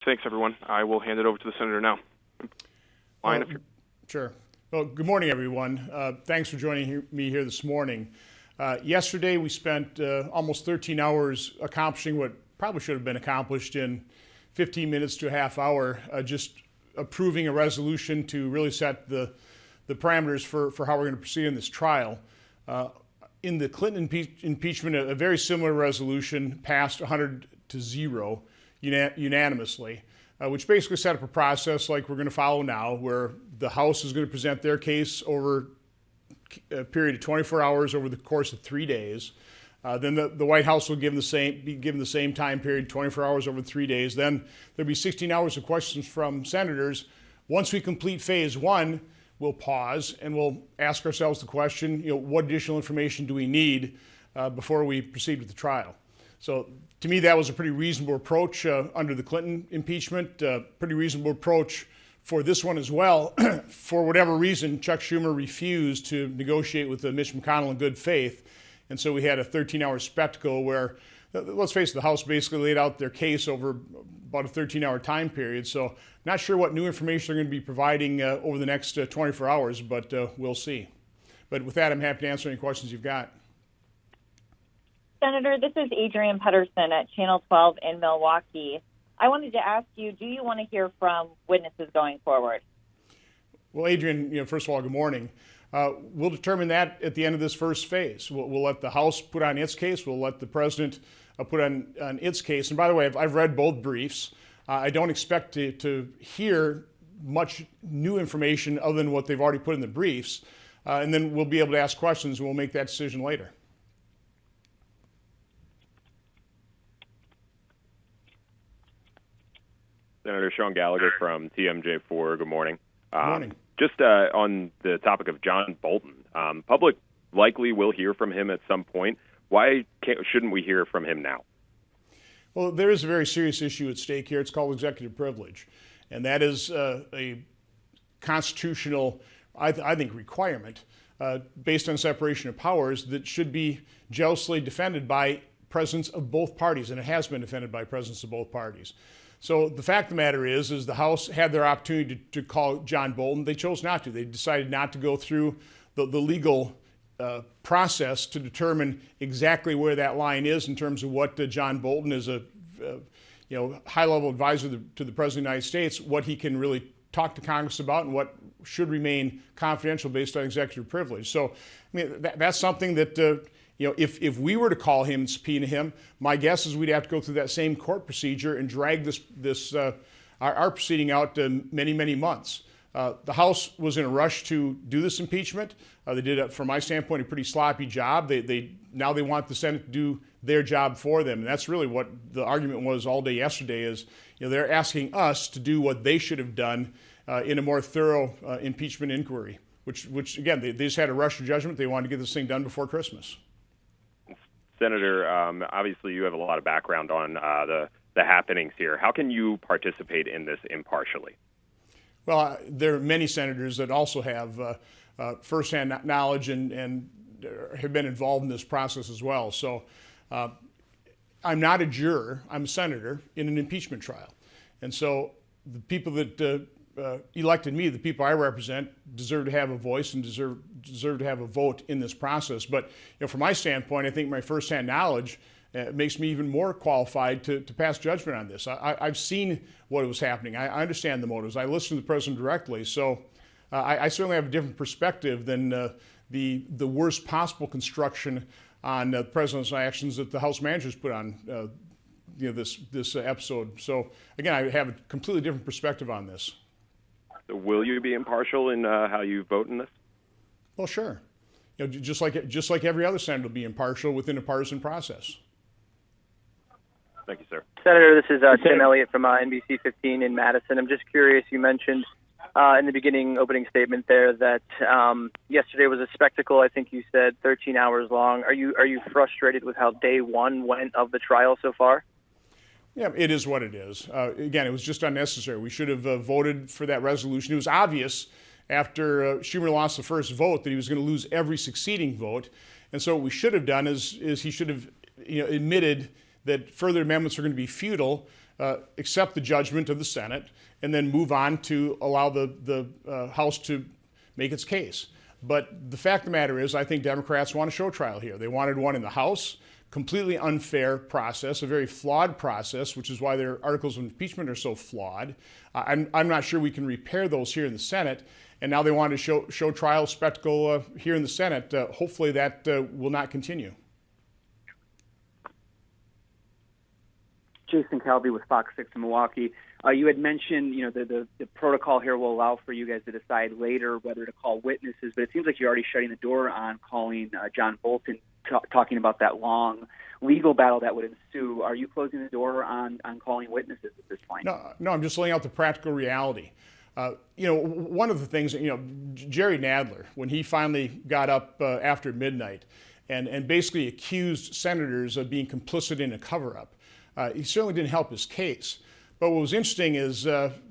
Thanks, everyone. I will hand it over to the senator now. Sure. Well, good morning, everyone. Thanks for joining me here this morning. Yesterday, we spent almost 13 hours accomplishing what probably should have been accomplished in 15 minutes to a half hour, just approving a resolution to really set the parameters for how we're going to proceed in this trial. In the Clinton impeachment, a very similar resolution passed 100-0 unanimously, which basically set up a process like we're going to follow now, where the House is going to present their case over a period of 24 hours over the course of 3 days. Then the White House will be given the same time period, 24 hours over 3 days. Then there'll be 16 hours of questions from senators. Once we complete phase one, we'll pause and we'll ask ourselves the question, what additional information do we need before we proceed with the trial? So to me, that was a pretty reasonable approach under the Clinton impeachment, pretty reasonable approach for this one as well. For whatever reason, Chuck Schumer refused to negotiate with Mitch McConnell in good faith. And so we had a 13-hour spectacle where, let's face it, the House basically laid out their case over about a 13-hour time period. So not sure what new information they're going to be providing over the next 24 hours, but we'll see. But with that, I'm happy to answer any questions you've got. Senator, this is Adrienne Pedersen at Channel 12 in Milwaukee. I wanted to ask you, do you want to hear from witnesses going forward? Well, Adrienne, first of all, good morning. We'll determine that at the end of this first phase. We'll let the House put on its case. We'll let the President put on its case. And by the way, I've read both briefs. I don't expect to hear much new information other than what they've already put in the briefs. And then we'll be able to ask questions and we'll make that decision later. Senator Sean Gallagher from TMJ4, good morning. Good morning. Just on the topic of John Bolton, public likely will hear from him at some point. Why shouldn't we hear from him now? Well, there is a very serious issue at stake here. It's called executive privilege. And that is a constitutional, I think, requirement based on separation of powers that should be jealously defended by presidents of both parties. And it has been defended by presidents of both parties. So the fact of the matter is the House had their opportunity to call John Bolton. They chose not to. They decided not to go through the legal process to determine exactly where that line is in terms of what John Bolton is a high-level advisor to the President of the United States, what he can really talk to Congress about and what should remain confidential based on executive privilege. So I mean, that's something that if we were to call him and subpoena him, my guess is we'd have to go through that same court procedure and drag our proceeding out many, many months. The House was in a rush to do this impeachment. They did, from my standpoint, a pretty sloppy job. Now they want the Senate to do their job for them. And that's really what the argument was all day yesterday is, they're asking us to do what they should have done in a more thorough impeachment inquiry, which again, they just had a rush to judgment. They wanted to get this thing done before Christmas. Senator, obviously you have a lot of background on the happenings here. How can you participate in this impartially? Well, there are many senators that also have firsthand knowledge and have been involved in this process as well. So I'm not a juror. I'm a senator in an impeachment trial. And so the people that elected me, the people I represent, deserve to have a voice and deserve to have a vote in this process. But from my standpoint, I think my firsthand knowledge makes me even more qualified to pass judgment on this. I've seen what was happening. I understand the motives. I listened to the president directly. So I certainly have a different perspective than the worst possible construction on the president's actions that the House managers put on this episode. So again, I have a completely different perspective on this. So will you be impartial in how you vote in this? Well, sure. Just like every other senator will be impartial within a partisan process. Thank you, sir. Senator, this is Tim Elliott from NBC 15 in Madison. I'm just curious, you mentioned in the beginning opening statement there that yesterday was a spectacle. I think you said 13 hours long. Are you frustrated with how day one went of the trial so far? Yeah, it is what it is. Again, it was just unnecessary. We should have voted for that resolution. It was obvious after Schumer lost the first vote that he was going to lose every succeeding vote. And so what we should have done is he should have admitted that further amendments are going to be futile, accept the judgment of the Senate, and then move on to allow the House to make its case. But the fact of the matter is, I think Democrats want a show trial here. They wanted one in the House, completely unfair process, a very flawed process, which is why their articles of impeachment are so flawed. I'm not sure we can repair those here in the Senate. And now they want to show trial spectacle here in the Senate. Hopefully that will not continue. Jason Calby with Fox 6 in Milwaukee. You had mentioned, the protocol here will allow for you guys to decide later whether to call witnesses, but it seems like you're already shutting the door on calling John Bolton, talking about that long legal battle that would ensue. Are you closing the door on calling witnesses at this point? No, I'm just laying out the practical reality. One of the things, Jerry Nadler, when he finally got up after midnight and basically accused senators of being complicit in a cover-up, he certainly didn't help his case. But what was interesting is the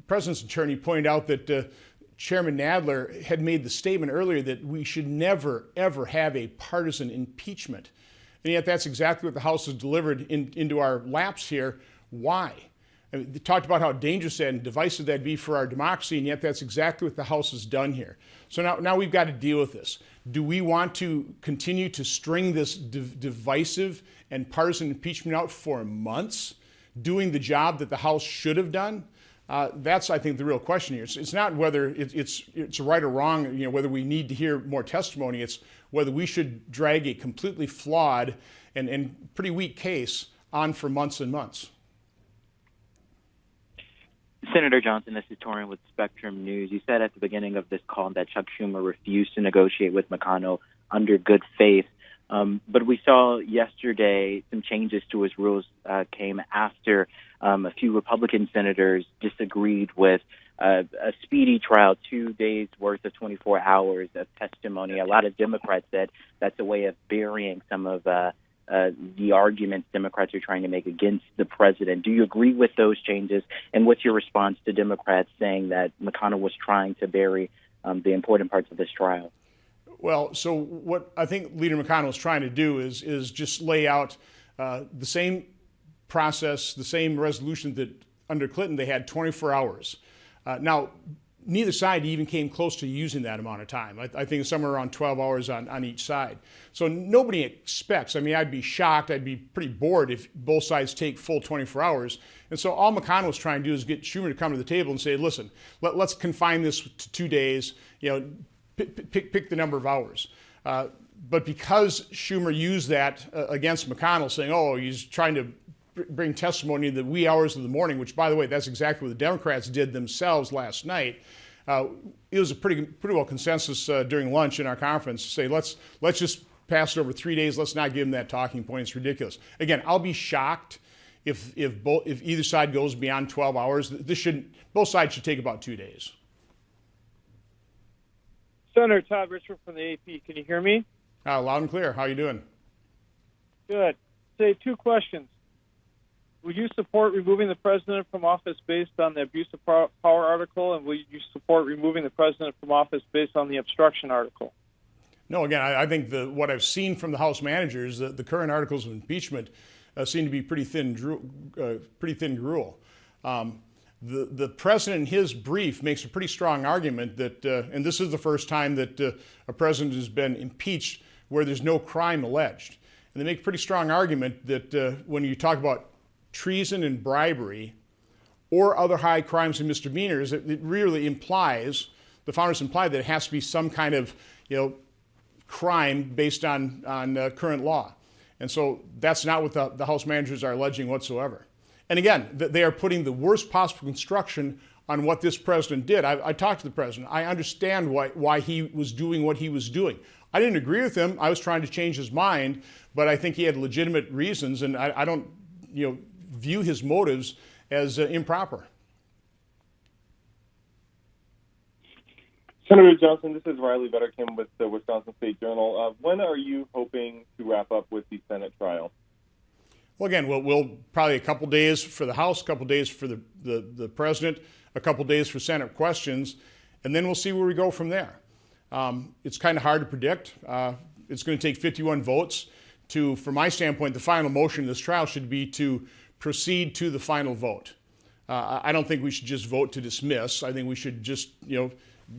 president's attorney pointed out that Chairman Nadler had made the statement earlier that we should never, ever have a partisan impeachment. And yet that's exactly what the House has delivered into our laps here. Why? I mean, they talked about how dangerous and divisive that'd be for our democracy, and yet that's exactly what the House has done here. So now we've got to deal with this. Do we want to continue to string this divisive and partisan impeachment out for months, doing the job that the House should have done? That's, I think, the real question here. It's not whether it's right or wrong, whether we need to hear more testimony. It's whether we should drag a completely flawed and pretty weak case on for months and months. Senator Johnson, this is Torian with Spectrum News. You said at the beginning of this call that Chuck Schumer refused to negotiate with McConnell under good faith. But we saw yesterday some changes to his rules came after a few Republican senators disagreed with a speedy trial, 2 days worth of 24 hours of testimony. A lot of Democrats said that's a way of burying some of the arguments Democrats are trying to make against the president. Do you agree with those changes? And what's your response to Democrats saying that McConnell was trying to bury the important parts of this trial? Well, so what I think Leader McConnell is trying to do is just lay out the same process, the same resolution that under Clinton they had 24 hours. Now, neither side even came close to using that amount of time. I think it's somewhere around 12 hours on each side. So nobody expects, I'd be shocked, I'd be pretty bored if both sides take full 24 hours. And so all McConnell was trying to do is get Schumer to come to the table and say, listen, let's confine this to 2 days, pick the number of hours. But because Schumer used that against McConnell, saying, he's trying to bring testimony in the wee hours of the morning, which, by the way, that's exactly what the Democrats did themselves last night. It was a pretty well consensus during lunch in our conference to say, let's just pass it over 3 days. Let's not give them that talking point. It's ridiculous. Again, I'll be shocked if either side goes beyond 12 hours. Both sides should take about 2 days. Senator Todd Richard from the AP. Can you hear me? Loud and clear. How you doing? Good. Say 2 questions. Would you support removing the president from office based on the abuse of power article, and will you support removing the president from office based on the obstruction article? No, again, I think what I've seen from the House managers, the current articles of impeachment seem to be pretty thin gruel. The president in his brief makes a pretty strong argument that, and this is the first time that a president has been impeached where there's no crime alleged. And they make a pretty strong argument that when you talk about treason and bribery or other high crimes and misdemeanors, it really implies, the founders imply that it has to be some kind of, crime based on current law. And so that's not what the House managers are alleging whatsoever. And again, they are putting the worst possible construction on what this president did. I talked to the president. I understand why he was doing what he was doing. I didn't agree with him. I was trying to change his mind, but I think he had legitimate reasons, and I don't view his motives as improper. Senator Johnson, this is Riley Vetterkim with the Wisconsin State Journal. When are you hoping to wrap up with the Senate trial? Well, again, we'll probably a couple days for the House, a couple days for the president, a couple days for Senate questions, and then we'll see where we go from there. It's kind of hard to predict. It's going to take 51 votes from my standpoint, the final motion of this trial should be to proceed to the final vote. I don't think we should just vote to dismiss. I think we should just,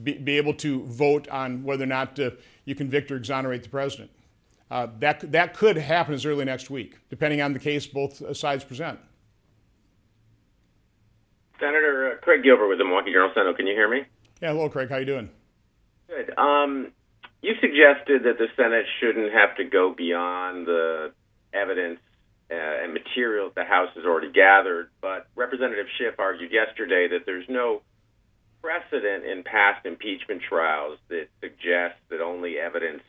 be able to vote on whether or not you convict or exonerate the president. That could happen as early next week, depending on the case both sides present. Senator Craig Gilbert with the Milwaukee Journal-Sentinel. Can you hear me? Yeah, hello, Craig. How you doing? Good. You suggested that the Senate shouldn't have to go beyond the evidence and materials the House has already gathered, but Representative Schiff argued yesterday that there's no precedent in past impeachment trials that suggests that only evidence,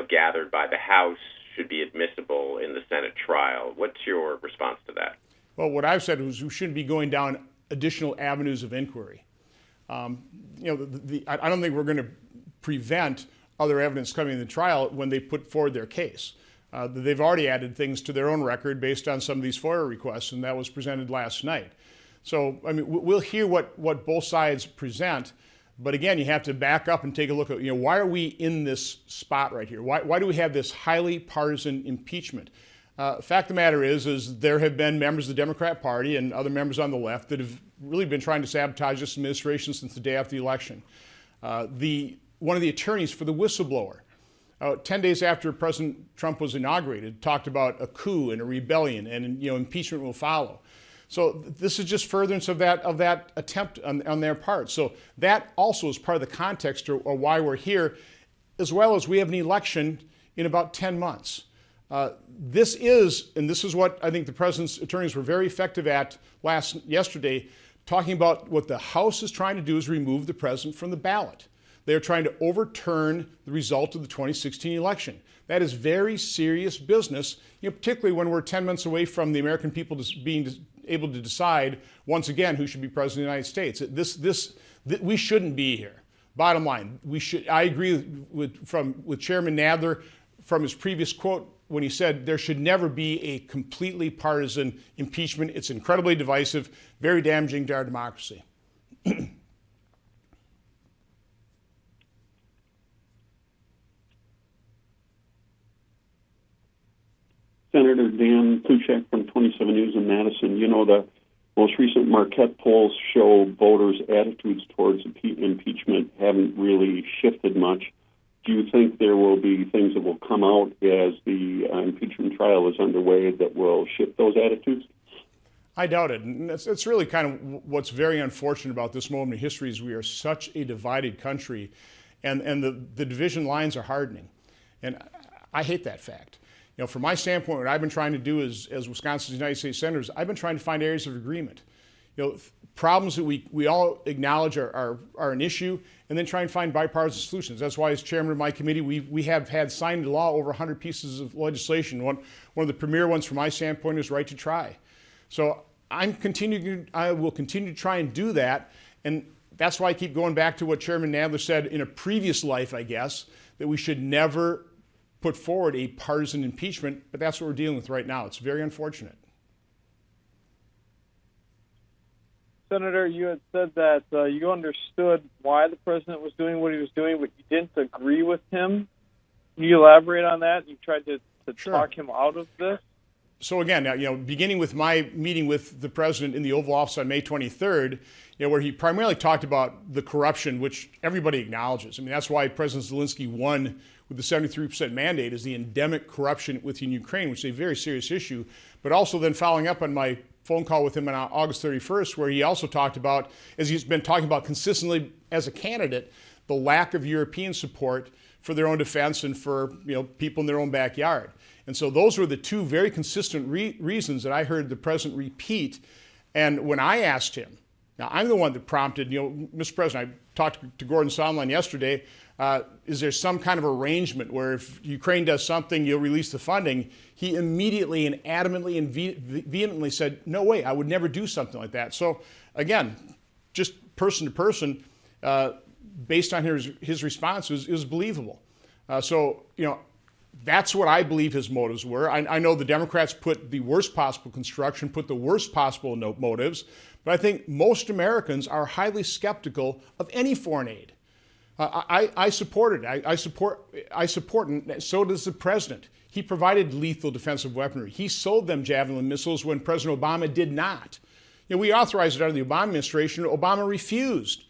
gathered by the House should be admissible in the Senate trial. What's your response to that? Well, what I've said is we shouldn't be going down additional avenues of inquiry. I don't think we're going to prevent other evidence coming in the trial when they put forward their case. They've already added things to their own record based on some of these FOIA requests, and that was presented last night. So, we'll hear what both sides present, but again, you have to back up and take a look at, why are we in this spot right here? Why do we have this highly partisan impeachment? Fact of the matter is there have been members of the Democrat Party and other members on the left that have really been trying to sabotage this administration since the day after the election. One of the attorneys for the whistleblower, 10 days after President Trump was inaugurated, talked about a coup and a rebellion and impeachment will follow. So this is just furtherance of that attempt on their part. So that also is part of the context or why we're here, as well as we have an election in about 10 months. This is what I think the president's attorneys were very effective at yesterday, talking about what the House is trying to do is remove the president from the ballot. They're trying to overturn the result of the 2016 election. That is very serious business, particularly when we're 10 months away from the American people being able to decide once again who should be president of the United States. We shouldn't be here. Bottom line, I agree with Chairman Nadler from his previous quote when he said there should never be a completely partisan impeachment. It's incredibly divisive, very damaging to our democracy. Senator Dan Kuchek from 27 News in Madison. The most recent Marquette polls show voters' attitudes towards impeachment haven't really shifted much. Do you think there will be things that will come out as the impeachment trial is underway that will shift those attitudes? I doubt it. And it's really kind of what's very unfortunate about this moment in history is we are such a divided country, and the division lines are hardening. And I hate that fact. From my standpoint, what I've been trying to do as Wisconsin's United States Senators, I've been trying to find areas of agreement. Problems that we all acknowledge are an issue, and then try and find bipartisan solutions. That's why, as chairman of my committee, we have had signed into law over 100 pieces of legislation. One of the premier ones from my standpoint is right to try. So I will continue to try and do that, and that's why I keep going back to what Chairman Nadler said in a previous life, I guess, that we should never put forward a partisan impeachment, but that's what we're dealing with right now. It's very unfortunate. Senator, you had said that you understood why the president was doing what he was doing, but you didn't agree with him. Can you elaborate on that? You tried to Sure. talk him out of this? So again, beginning with my meeting with the president in the Oval Office on May 23rd, where he primarily talked about the corruption, which everybody acknowledges. That's why President Zelensky won with the 73% mandate, is the endemic corruption within Ukraine, which is a very serious issue. But also then following up on my phone call with him on August 31st, where he also talked about, as he's been talking about consistently as a candidate, the lack of European support for their own defense and for people in their own backyard. And so those were the two very consistent reasons that I heard the president repeat. And when I asked him, now I'm the one that prompted, Mr. President, I talked to Gordon Sondland yesterday, is there some kind of arrangement where if Ukraine does something, you'll release the funding? He immediately and adamantly and vehemently said, no way, I would never do something like that. So again, just person to person, based on his responses, is believable. That's what I believe his motives were. I know the Democrats put the worst possible construction, put the worst possible motives, but I think most Americans are highly skeptical of any foreign aid. I support it. I support, and so does the president. He provided lethal defensive weaponry. He sold them Javelin missiles when President Obama did not. We authorized it under the Obama administration. Obama refused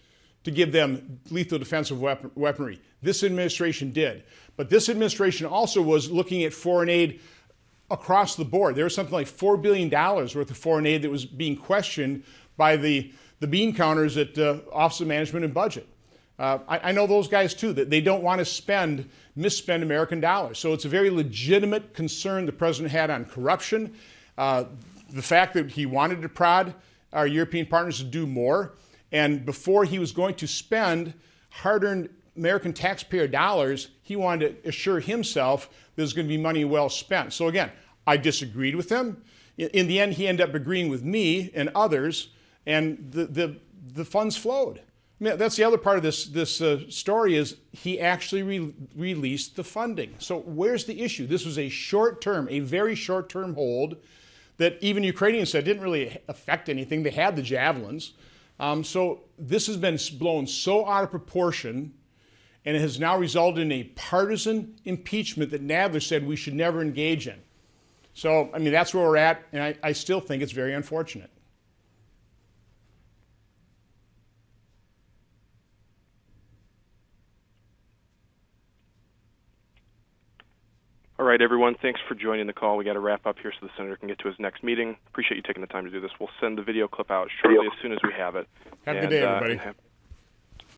to give them lethal defensive weaponry. This administration did. But this administration also was looking at foreign aid across the board. There was something like $4 billion worth of foreign aid that was being questioned by the bean counters at Office of Management and Budget. I know those guys too, that they don't want to misspend American dollars. So it's a very legitimate concern the president had on corruption. The fact that he wanted to prod our European partners to do more. And before he was going to spend hard-earned American taxpayer dollars, he wanted to assure himself there's going to be money well spent. So again, I disagreed with him. In the end, he ended up agreeing with me and others, and the funds flowed. I mean, that's the other part of this story is he actually released the funding. So where's the issue? This was a short-term, a very short-term hold that even Ukrainians said didn't really affect anything. They had the javelins. So this has been blown so out of proportion, and it has now resulted in a partisan impeachment that Nadler said we should never engage in. So, I mean, that's where we're at, and I still think it's very unfortunate. All right, everyone, thanks for joining the call. We got to wrap up here so the senator can get to his next meeting. Appreciate you taking the time to do this. We'll send the video clip out shortly as soon as we have it. Have a good day, everybody.